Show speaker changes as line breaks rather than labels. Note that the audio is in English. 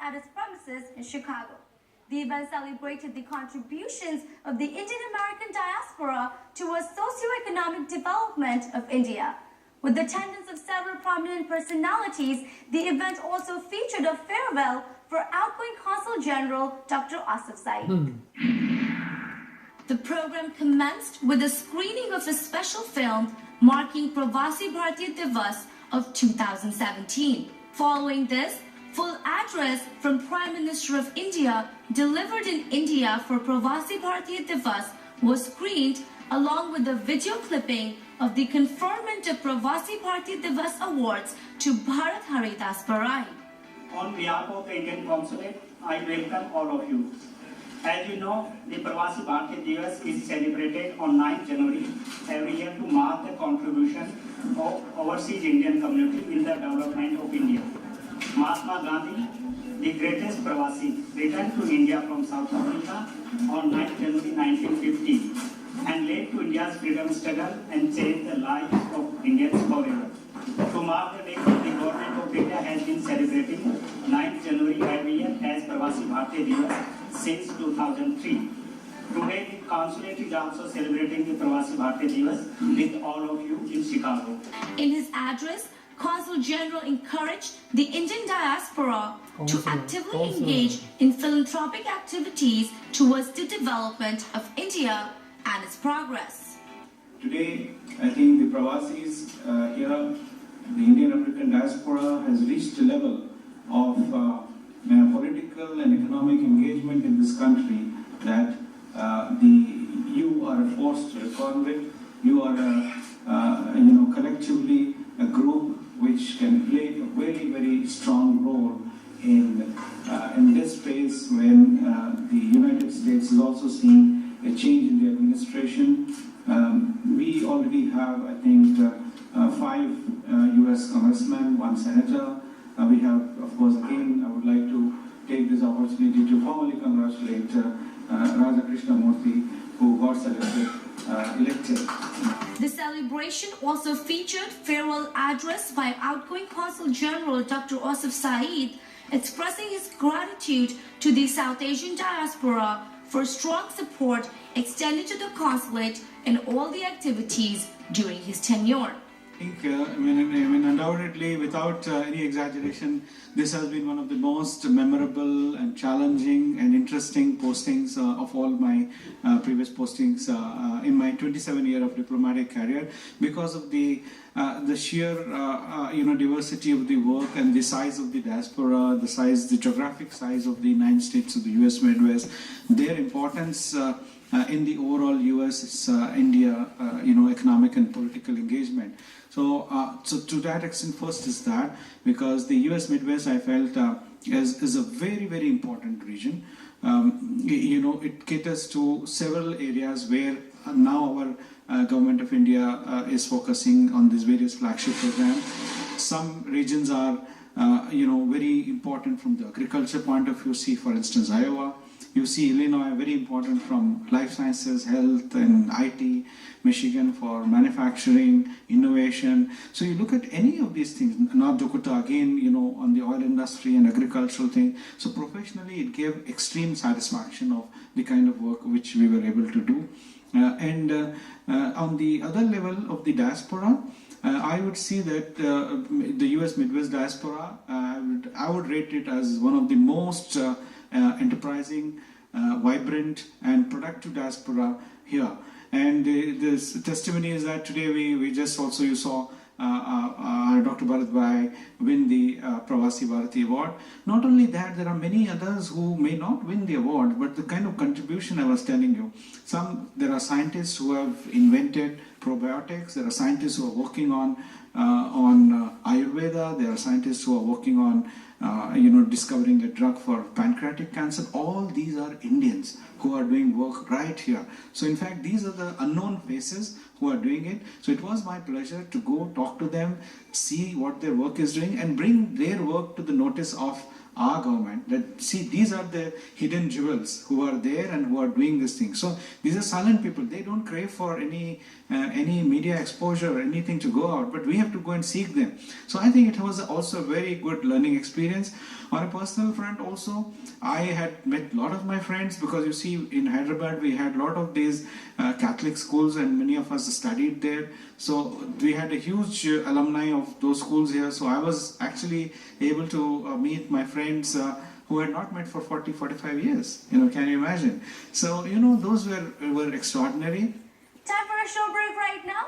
at its premises in Chicago. The event celebrated the contributions of the Indian American diaspora towards socio-economic development of India. With the attendance of several prominent personalities, the event also featured a farewell for outgoing Consul General Dr. Asif Saeed. The program commenced with a screening of a special film marking Pravasi Divas of 2017. Following this, full address from Prime Minister of India delivered in India for Pravasi Divas was screened along with a video clipping of the conferment of Pravasi Divas Awards to Bharat Haridas Parai.
On behalf of the Indian Consulate, I welcome all of you. As you know, the Pravasi Divas is celebrated on 9th January every year to mark the contribution of overseas Indian community in the development of India. Mahatma Gandhi, the greatest Pravasi, returned to India from South Africa on 9th January 1950 and led to India's freedom struggle and changed the lives of Indians forever. To mark the day, the government of India has been celebrating 9th January every year as Pravasi Divas since 2003. Today, the consulate is also celebrating the Pravasi Divas with all of you in Chicago.
In his address, Consul General encouraged the Indian diaspora to actively engage in philanthropic activities towards the development of India and its progress.
Today, I think the Pravasis here, the Indian American diaspora has reached a level of political and economic engagement in this country that you are a force to reckon with. You are collectively a group which can play a very, very strong role in this space when the United States is also seeing a change in the administration. We already have, I think, 5 U.S. congressmen, 1 senator. We have, of course, again, I would like to take this opportunity to formally congratulate Raja Krishnamurthy, who got elected.
The celebration also featured farewell address by outgoing Consul General Dr. Asif Saeed, expressing his gratitude to the South Asian diaspora for strong support extended to the consulate in all the activities during his tenure.
I think, undoubtedly, without any exaggeration, this has been one of the most memorable and challenging and interesting postings of all my previous postings in my 27-year of diplomatic career, because of the sheer diversity of the work and the size of the diaspora, the geographic size of the United States of the U.S. Midwest, their importance in the overall U.S.-India economic and political engagement. So to that extent, first is that, because the U.S. Midwest, I felt, is a very, very important region. It caters to several areas where now our government of India is focusing on these various flagship programs. Some regions are, very important from the agriculture point of view. See, for instance, Iowa. You see Illinois, very important from life sciences, health and IT, Michigan for manufacturing, innovation. So you look at any of these things, North Dakota again, on the oil industry and agricultural thing. So professionally, it gave extreme satisfaction of the kind of work which we were able to do. On the other level of the diaspora, I would see that the U.S. Midwest diaspora, I would rate it as one of the most enterprising, vibrant and productive diaspora here. And this testimony is that today we just also, you saw Dr. Bharat win the Pravasi Bharati Award. Not only that, there are many others who may not win the award, but the kind of contribution I was telling you. There are scientists who have invented probiotics. There are scientists who are working on Ayurveda. There are scientists who are working on discovering a drug for pancreatic cancer. All these are Indians who are doing work right here. So in fact, these are the unknown faces who are doing it. So it was my pleasure to go talk to them, see what their work is doing, and bring their work to the notice of our government that see these are the hidden jewels who are there and who are doing this thing. So these are silent people. They don't crave for any media exposure or anything to go out, but we have to go and seek them. So I think it was also a very good learning experience. On a personal front also, I had met a lot of my friends because you see in Hyderabad we had a lot of these Catholic schools and many of us studied there. So we had a huge alumni of those schools here. So I was actually able to meet my friends who had not met for 40-45 years. Can you imagine? So those were extraordinary.
Time for a show break right now.